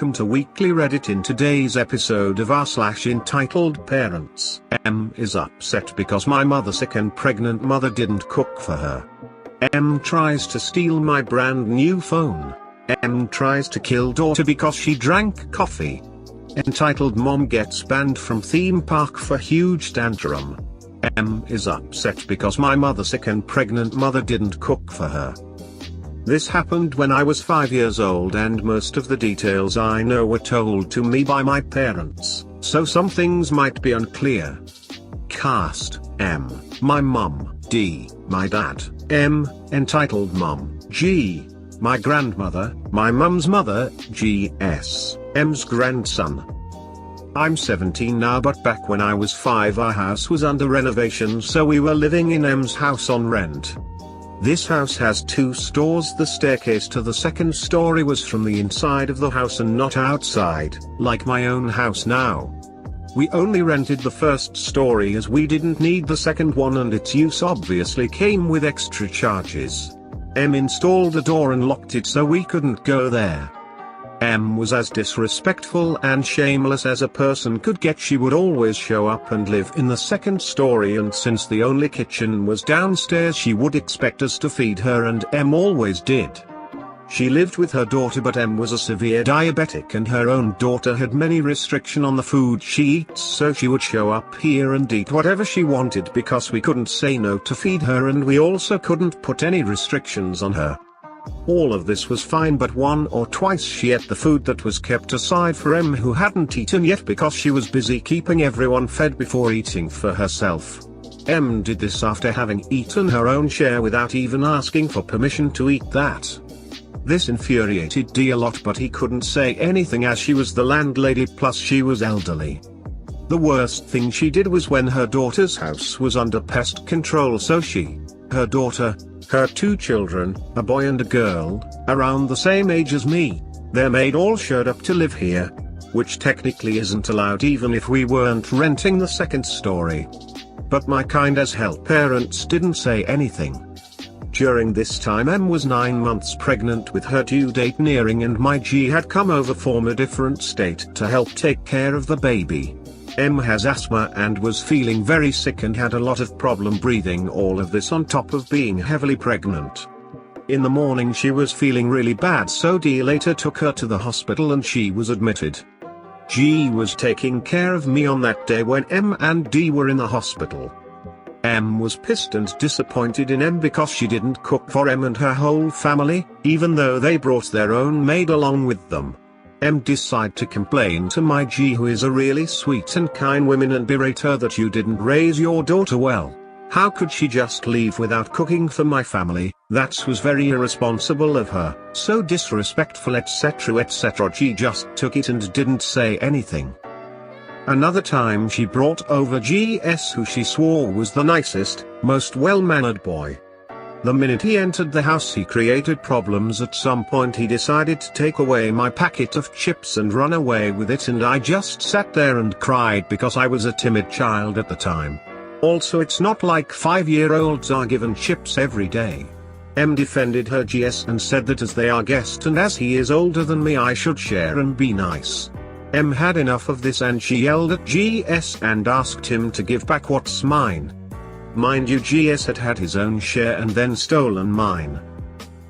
welcome to Weekly Reddit. In today's episode of r/entitled-parents, M is upset because my mother, sick and pregnant mother, didn't cook for her. M tries to steal my brand new phone. M tries to kill daughter because she drank coffee. Entitled mom gets banned from theme park for huge tantrum. M is upset because my mother, sick and pregnant mother, didn't cook for her. This happened when I was 5 years old, and most of the details I know were told to me by my parents, so some things might be unclear. Cast: M, my mum; D, my dad; M, entitled mom; G, my grandmother, my mum's mother; G, S, M's grandson. I'm 17 now, but back when I was 5 our house was under renovation, so we were living in M's house on rent. This house has 2 stores. The staircase to the second story was from the inside of the house and not outside, like my own house now. We only rented the first story as we didn't need the second one, and its use obviously came with extra charges. M installed a door and locked it so we couldn't go there. M was as disrespectful and shameless as a person could get. She would always show up and live in the second story, and since the only kitchen was downstairs, she would expect us to feed her, and M always did. She lived with her daughter, but M was a severe diabetic and her own daughter had many restrictions on the food she eats, so she would show up here and eat whatever she wanted because we couldn't say no to feed her, and we also couldn't put any restrictions on her. All of this was fine, but 1 or twice she ate the food that was kept aside for M, who hadn't eaten yet because she was busy keeping everyone fed before eating for herself. M did this after having eaten her own share without even asking for permission to eat that. This infuriated D a lot, but he couldn't say anything as she was the landlady, plus she was elderly. The worst thing she did was when her daughter's house was under pest control, so she, her daughter, her 2 children, a boy and a girl, around the same age as me, their maid, all showed up to live here, which technically isn't allowed even if we weren't renting the second story. But my kind as hell parents didn't say anything. During this time M was 9 months pregnant with her due date nearing, and my G had come over from a different state to help take care of the baby. M has asthma and was feeling very sick and had a lot of problem breathing, all of this on top of being heavily pregnant. In the morning she was feeling really bad, so D later took her to the hospital and she was admitted. G was taking care of me on that day when M and D were in the hospital. M was pissed and disappointed in M because she didn't cook for M and her whole family, even though they brought their own maid along with them. M decided to complain to my G, who is a really sweet and kind woman, and berate her that you didn't raise your daughter well. How could she just leave without cooking for my family? That was very irresponsible of her, so disrespectful, etc etc. G just took it and didn't say anything. Another time she brought over GS, who she swore was the nicest, most well-mannered boy. The minute he entered the house he created problems. At some point he decided to take away my packet of chips and run away with it, and I just sat there and cried because I was a timid child at the time. Also, it's not like 5-year-olds are given chips every day. M defended her GS and said that as they are guests and as he is older than me I should share and be nice. M had enough of this and she yelled at GS and asked him to give back what's mine. Mind you, GS had had his own share and then stolen mine.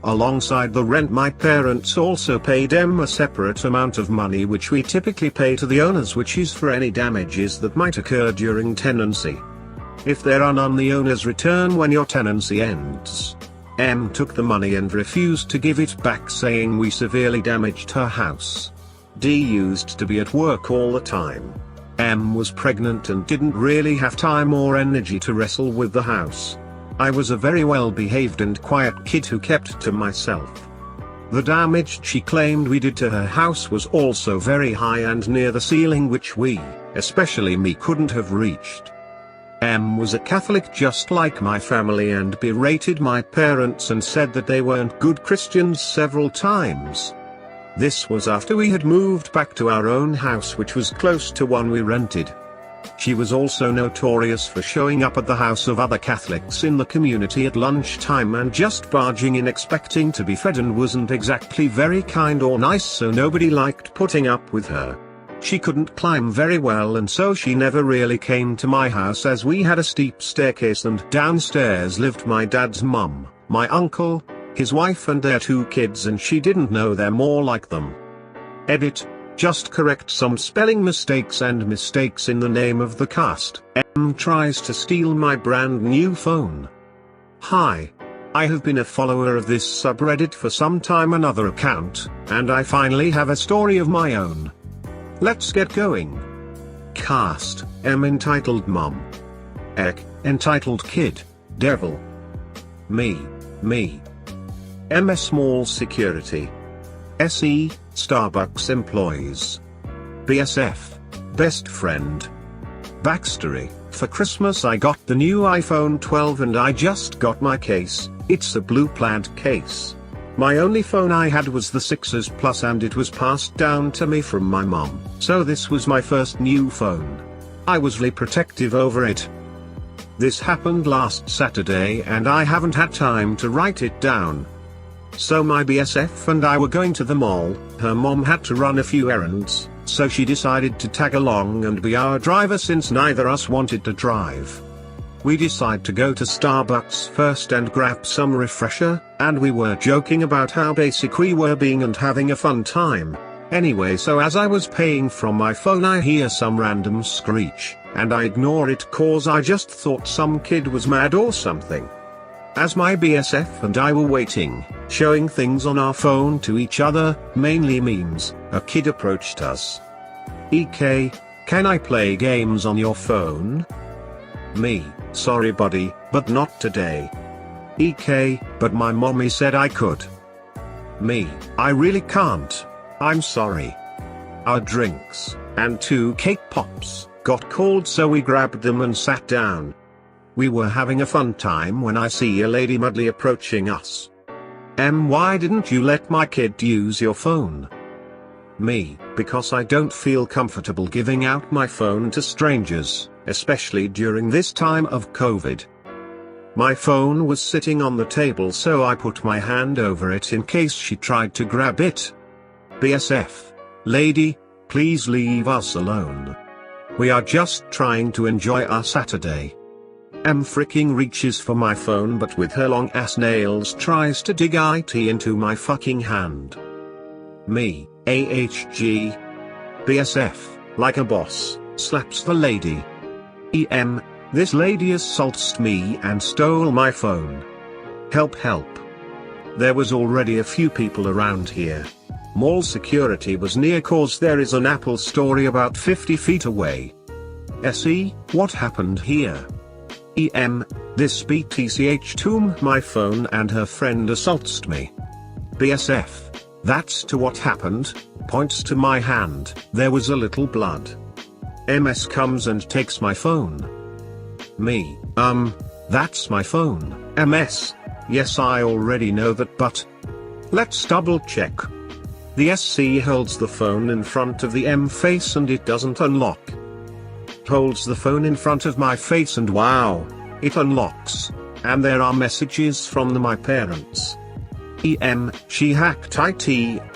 Alongside the rent, my parents also paid M a separate amount of money which we typically pay to the owners, which is for any damages that might occur during tenancy. If there are none, the owners return when your tenancy ends. M took the money and refused to give it back, saying we severely damaged her house. D used to be at work all the time. M was pregnant and didn't really have time or energy to wrestle with the house. I was a very well-behaved and quiet kid who kept to myself. The damage she claimed we did to her house was also very high and near the ceiling, which we, especially me, couldn't have reached. M was a Catholic just like my family and berated my parents and said that they weren't good Christians several times. This was after we had moved back to our own house, which was close to one we rented. She was also notorious for showing up at the house of other Catholics in the community at lunchtime and just barging in expecting to be fed, and wasn't exactly very kind or nice, so nobody liked putting up with her. She couldn't climb very well, and so she never really came to my house as we had a steep staircase and downstairs lived my dad's mum, my uncle, his wife and their 2 kids, and she didn't know they're more like them. Edit. Just correct some spelling mistakes and mistakes in the name of the cast. M tries to steal my brand new phone. Hi. I have been a follower of this subreddit for some time, another account, and I finally have a story of my own. Let's get going. Cast: M entitled Mom. Ek, entitled Kid, Devil. Me. MS Small Security. SE, Starbucks Employees. BSF, Best Friend. Backstory: for Christmas I got the new iPhone 12 and I just got my case. It's a blue plaid case. My only phone I had was the 6s Plus and it was passed down to me from my mom, so this was my first new phone. I was really protective over it. This happened last Saturday and I haven't had time to write it down. So my BSF and I were going to the mall. Her mom had to run a few errands, so she decided to tag along and be our driver since neither us wanted to drive. We decided to go to Starbucks first and grab some refresher, and we were joking about how basic we were being and having a fun time. Anyway, so as I was paying from my phone I hear some random screech, and I ignore it cause I just thought some kid was mad or something. As my BSF and I were waiting, showing things on our phone to each other, mainly memes, a kid approached us. EK, can I play games on your phone? Me, sorry buddy, but not today. EK, but my mommy said I could. Me, I really can't. I'm sorry. Our drinks, and 2 cake pops, got cold, so we grabbed them and sat down. We were having a fun time when I see a lady mudly approaching us. Why didn't you let my kid use your phone? Me, because I don't feel comfortable giving out my phone to strangers, especially during this time of COVID. My phone was sitting on the table, so I put my hand over it in case she tried to grab it. BSF, lady, please leave us alone. We are just trying to enjoy our Saturday. M freaking reaches for my phone, but with her long ass nails tries to dig it into my fucking hand. Me, AHG. BSF, like a boss, slaps the lady. EM, this lady assaults me and stole my phone. Help. There was already a few people around here. Mall security was near cause there is an Apple store about 50 feet away. SE, what happened here? EM, this BTCH toom my phone and her friend assaults me. BSF, that's to what happened, points to my hand, there was a little blood. MS comes and takes my phone. Me, that's my phone. MS, yes I already know that, but let's double check. The SC holds the phone in front of the M face and it doesn't unlock. Holds the phone in front of my face and wow, it unlocks, and there are messages from my parents. EM, she hacked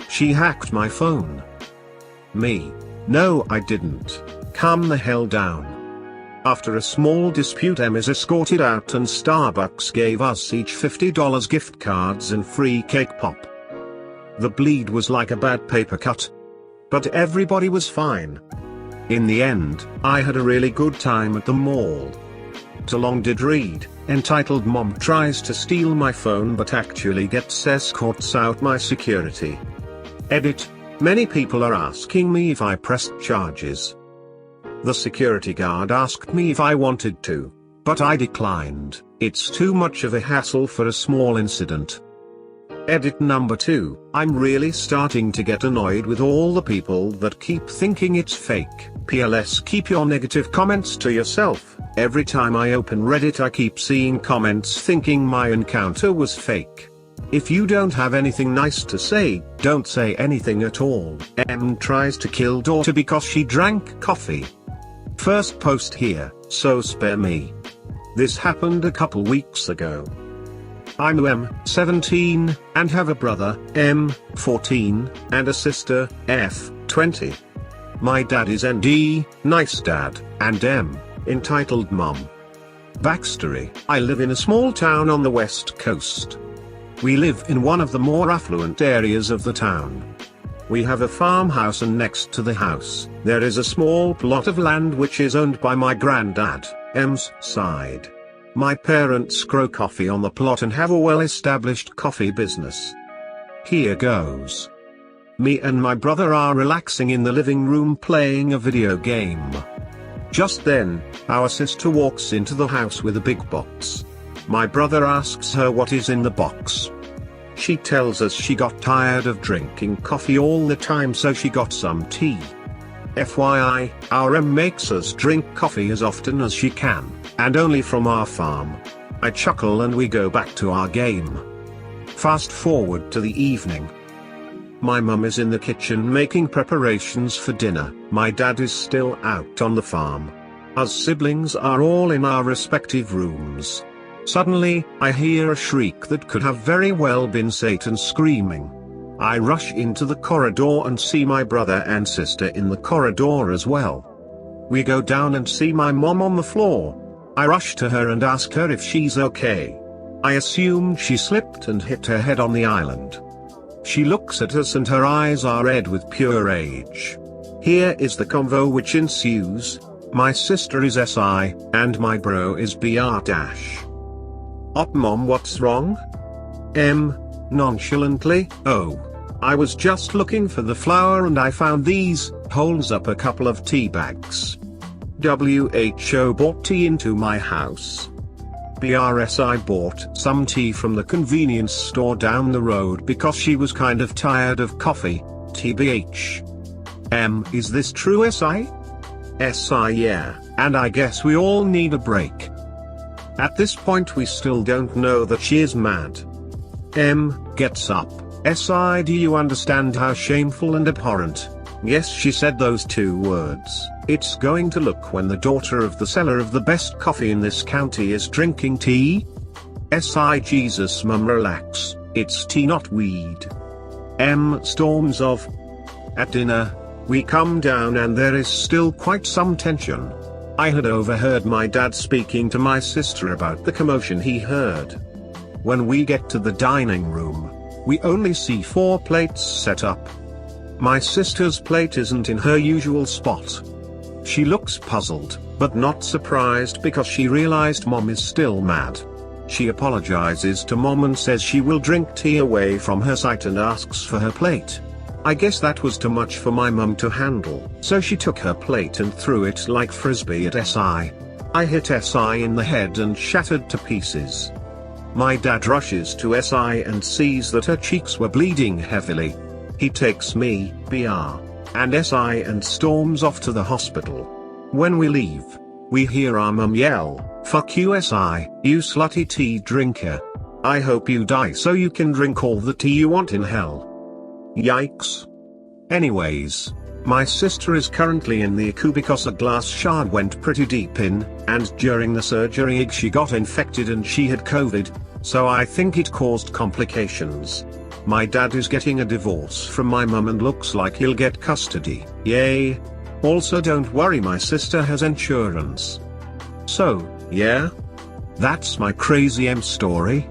she hacked my phone. Me, no I didn't, calm the hell down. After a small dispute, M is escorted out and Starbucks gave us each $50 gift cards and free cake pop. The bleed was like a bad paper cut. But everybody was fine. In the end, I had a really good time at the mall. So long did read, entitled Mom tries to steal my phone but actually gets escorts out my security. Edit, many people are asking me if I pressed charges. The security guard asked me if I wanted to, but I declined. It's too much of a hassle for a small incident. Edit number 2, I'm really starting to get annoyed with all the people that keep thinking it's fake. PLS, keep your negative comments to yourself. Every time I open Reddit I keep seeing comments thinking my encounter was fake. If you don't have anything nice to say, don't say anything at all. M tries to kill daughter because she drank coffee. First post here, so spare me. This happened a couple weeks ago. I'm M, 17, and have a brother, M, 14, and a sister, F, 20. My dad is ND, nice dad, and M, entitled mom. Backstory: I live in a small town on the west coast. We live in one of the more affluent areas of the town. We have a farmhouse, and next to the house, there is a small plot of land which is owned by my granddad, M's side. My parents grow coffee on the plot and have a well-established coffee business. Here goes. Me and my brother are relaxing in the living room playing a video game. Just then, our sister walks into the house with a big box. My brother asks her what is in the box. She tells us she got tired of drinking coffee all the time, so she got some tea. FYI, our M makes us drink coffee as often as she can, and only from our farm. I chuckle and we go back to our game. Fast forward to the evening. My mum is in the kitchen making preparations for dinner. My dad is still out on the farm. Us siblings are all in our respective rooms. Suddenly, I hear a shriek that could have very well been Satan screaming. I rush into the corridor and see my brother and sister in the corridor as well. We go down and see my mom on the floor. I rush to her and ask her if she's okay. I assume she slipped and hit her head on the island. She looks at us and her eyes are red with pure rage. Here is the convo which ensues. My sister is SI, and my bro is BR-. Op mom, what's wrong? M, nonchalantly, oh. I was just looking for the flour and I found these, holds up a couple of tea bags. WHO bought tea into my house. BRSI bought some tea from the convenience store down the road because she was kind of tired of coffee, TBH. M, is this true SI? SI, yeah, and I guess we all need a break. At this point we still don't know that she is mad. M gets up. SI, do you understand how shameful and abhorrent? Yes, she said those two words. It's going to look when the daughter of the seller of the best coffee in this county is drinking tea? SI, Jesus mum, relax, it's tea not weed. M storms off. At dinner, we come down and there is still quite some tension. I had overheard my dad speaking to my sister about the commotion he heard. When we get to the dining room, we only see 4 plates set up. My sister's plate isn't in her usual spot. She looks puzzled, but not surprised because she realized mom is still mad. She apologizes to mom and says she will drink tea away from her sight and asks for her plate. I guess that was too much for my mum to handle, so she took her plate and threw it like frisbee at SI. I hit SI in the head and shattered to pieces. My dad rushes to SI and sees that her cheeks were bleeding heavily. He takes me, BR, and SI and storms off to the hospital. When we leave, we hear our mum yell, "Fuck you SI, you slutty tea drinker. I hope you die so you can drink all the tea you want in hell." Yikes. Anyways, my sister is currently in the ICU because a glass shard went pretty deep in, and during the surgery she got infected and she had COVID, so I think it caused complications. My dad is getting a divorce from my mum and looks like he'll get custody, yay. Also don't worry, my sister has insurance. So, yeah? That's my crazy M story.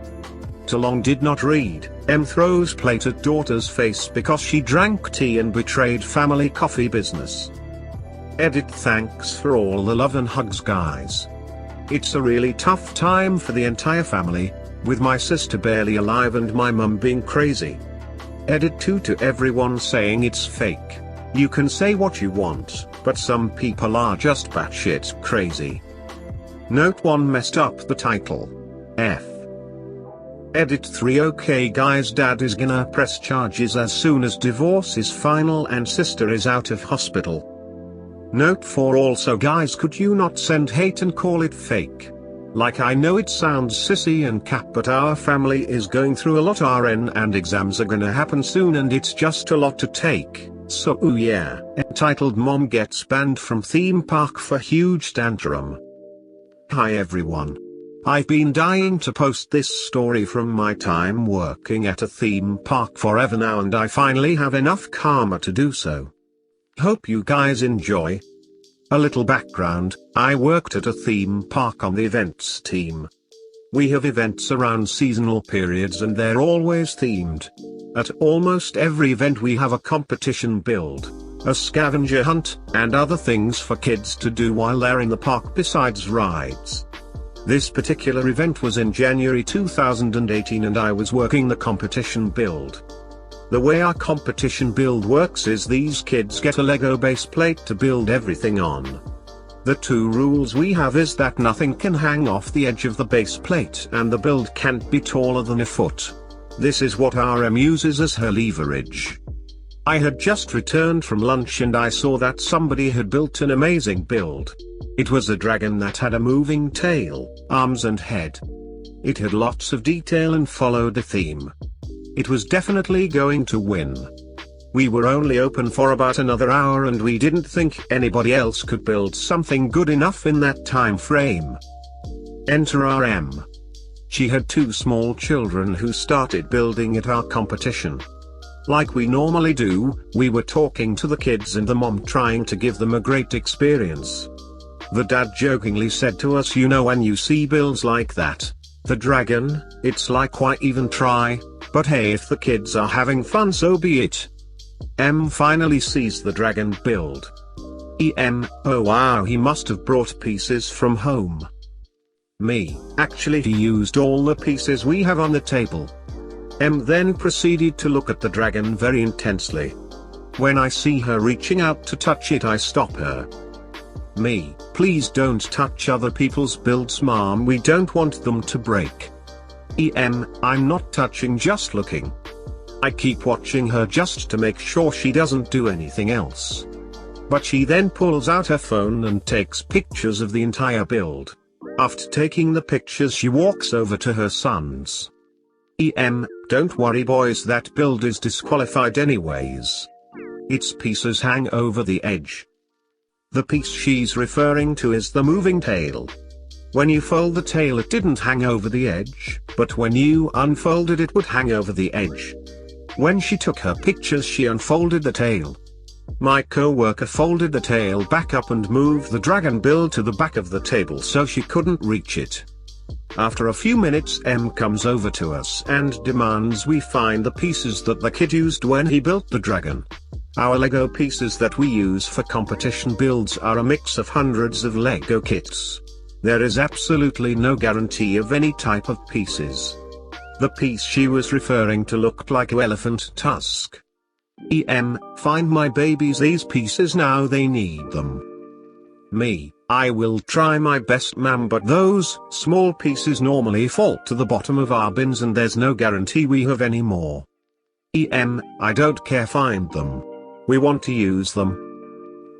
Too long did not read. M throws plate at daughter's face because she drank tea and betrayed family coffee business. Edit, thanks for all the love and hugs guys. It's a really tough time for the entire family, with my sister barely alive and my mum being crazy. Edit 2 to everyone saying it's fake. You can say what you want, but some people are just batshit crazy. Note 1 messed up the title. F. Edit 3 okay guys, dad is gonna press charges as soon as divorce is final and sister is out of hospital. Note 4 also guys, could you not send hate and call it fake? Like, I know it sounds sissy and cap, but our family is going through a lot RN and exams are gonna happen soon and it's just a lot to take. So ooh yeah, entitled mom gets banned from theme park for huge tantrum. Hi everyone. I've been dying to post this story from my time working at a theme park forever now, and I finally have enough karma to do so. Hope you guys enjoy. A little background, I worked at a theme park on the events team. We have events around seasonal periods and they're always themed. At almost every event we have a competition build, a scavenger hunt, and other things for kids to do while they're in the park besides rides. This particular event was in January 2018 and I was working the competition build. The way our competition build works is these kids get a Lego base plate to build everything on. The two rules we have is that nothing can hang off the edge of the base plate and the build can't be taller than a foot. This is what RM uses as her leverage. I had just returned from lunch and I saw that somebody had built an amazing build. It was a dragon that had a moving tail, arms and head. It had lots of detail and followed a theme. It was definitely going to win. We were only open for about another hour and we didn't think anybody else could build something good enough in that time frame. Enter RM. She had two small children who started building at our competition. Like we normally do, we were talking to the kids and the mom trying to give them a great experience. The dad jokingly said to us, you know, when you see builds like that, the dragon, it's like why even try, but hey, if the kids are having fun so be it. M finally sees the dragon build. Oh wow, he must have brought pieces from home. Me, actually he used all the pieces we have on the table. M then proceeded to look at the dragon very intensely. When I see her reaching out to touch it, I stop her. Me, please don't touch other people's builds, mom, we don't want them to break. I'm not touching, just looking. I keep watching her just to make sure she doesn't do anything else. But she then pulls out her phone and takes pictures of the entire build. After taking the pictures, she walks over to her sons. Don't worry boys, that build is disqualified anyways. Its pieces hang over the edge. The piece she's referring to is the moving tail. When you fold the tail it didn't hang over the edge, but when you unfolded it would hang over the edge. When she took her pictures she unfolded the tail. My co-worker folded the tail back up and moved the dragon build to the back of the table so she couldn't reach it. After a few minutes M comes over to us and demands we find the pieces that the kid used when he built the dragon. Our Lego pieces that we use for competition builds are a mix of hundreds of Lego kits. There is absolutely no guarantee of any type of pieces. The piece she was referring to looked like an elephant tusk. Find my babies these pieces now, they need them. Me, I will try my best ma'am, but those small pieces normally fall to the bottom of our bins and there's no guarantee we have any more. I don't care, find them. We want to use them.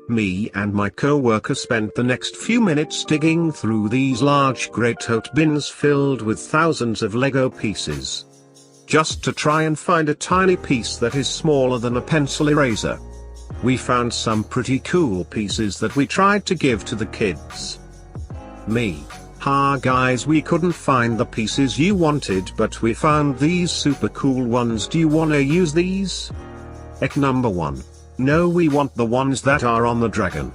Me and my co-worker spent the next few minutes digging through these large grey tote bins filled with thousands of Lego pieces, just to try and find a tiny piece that is smaller than a pencil eraser. We found some pretty cool pieces that we tried to give to the kids. Me, guys, we couldn't find the pieces you wanted, but we found these super cool ones, do you wanna use these? Number 1. No, we want the ones that are on the dragon.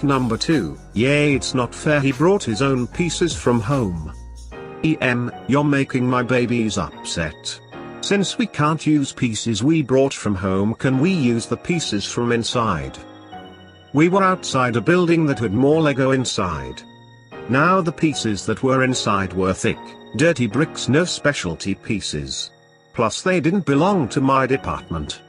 Number 2, yay, it's not fair, he brought his own pieces from home. You're making my babies upset. Since we can't use pieces we brought from home, can we use the pieces from inside? We were outside a building that had more Lego inside. Now the pieces that were inside were thick, dirty bricks, no specialty pieces. Plus they didn't belong to my department.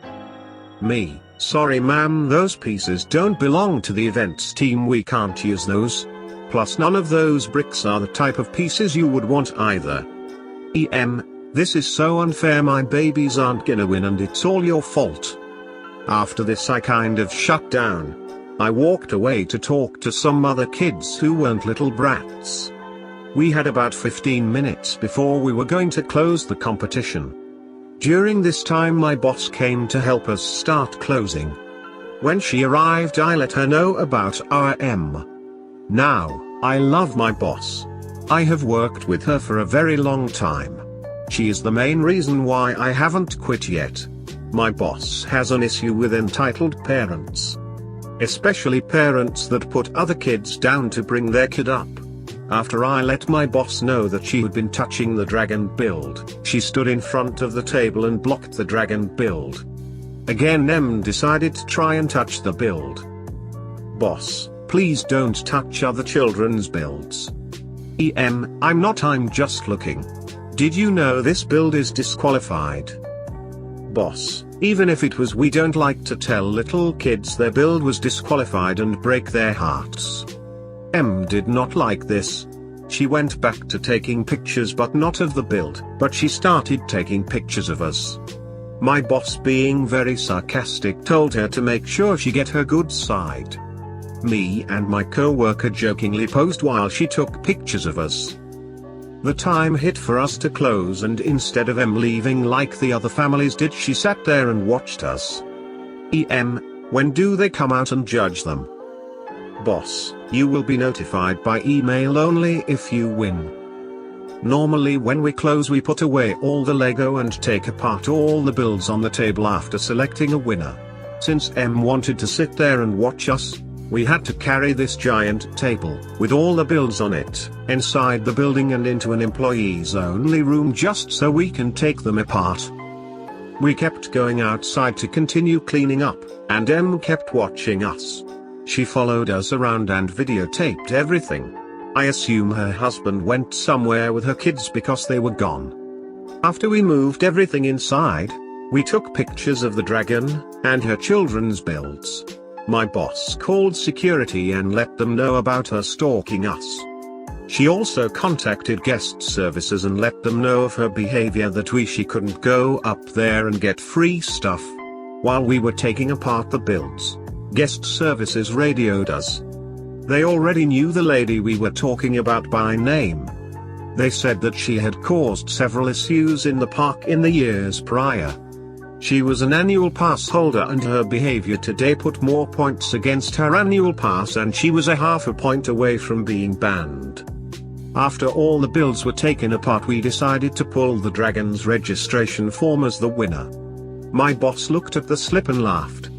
Me, sorry ma'am, those pieces don't belong to the events team, we can't use those. Plus none of those bricks are the type of pieces you would want either. This is so unfair, my babies aren't gonna win and it's all your fault. After this I kind of shut down. I walked away to talk to some other kids who weren't little brats. We had about 15 minutes before we were going to close the competition. During this time my boss came to help us start closing. When she arrived I let her know about our M. Now, I love my boss. I have worked with her for a very long time. She is the main reason why I haven't quit yet. My boss has an issue with entitled parents. Especially parents that put other kids down to bring their kid up. After I let my boss know that she had been touching the dragon build, she stood in front of the table and blocked the dragon build. Again M decided to try and touch the build. Boss, please don't touch other children's builds. I'm not, I'm just looking. Did you know this build is disqualified? Boss, even if it was, we don't like to tell little kids their build was disqualified and break their hearts. M did not like this. She went back to taking pictures, but not of the build, but she started taking pictures of us. My boss, being very sarcastic, told her to make sure she get her good side. Me and my co-worker jokingly posed while she took pictures of us. The time hit for us to close, and instead of M leaving like the other families did, she sat there and watched us. When do they come out and judge them? Boss, you will be notified by email only if you win. Normally when we close we put away all the Lego and take apart all the builds on the table after selecting a winner. Since M wanted to sit there and watch us, we had to carry this giant table, with all the builds on it, inside the building and into an employees only room just so we can take them apart. We kept going outside to continue cleaning up, and M kept watching us. She followed us around and videotaped everything. I assume her husband went somewhere with her kids because they were gone. After we moved everything inside, we took pictures of the dragon, and her children's builds. My boss called security and let them know about her stalking us. She also contacted guest services and let them know of her behavior, that she couldn't go up there and get free stuff. While we were taking apart the builds, guest services radioed us. They already knew the lady we were talking about by name. They said that she had caused several issues in the park in the years prior. She was an annual pass holder and her behavior today put more points against her annual pass, and she was a half a point away from being banned. After all the builds were taken apart, we decided to pull the dragon's registration form as the winner. My boss looked at the slip and laughed.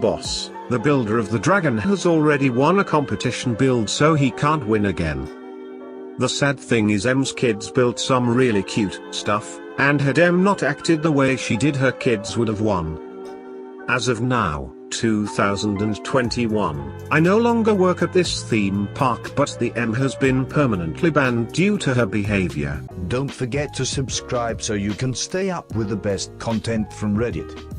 Boss, the builder of the dragon has already won a competition build, so he can't win again. The sad thing is M's kids built some really cute stuff, and had M not acted the way she did, her kids would have won. As of now, 2021, I no longer work at this theme park, but the M has been permanently banned due to her behavior. Don't forget to subscribe so you can stay up with the best content from Reddit.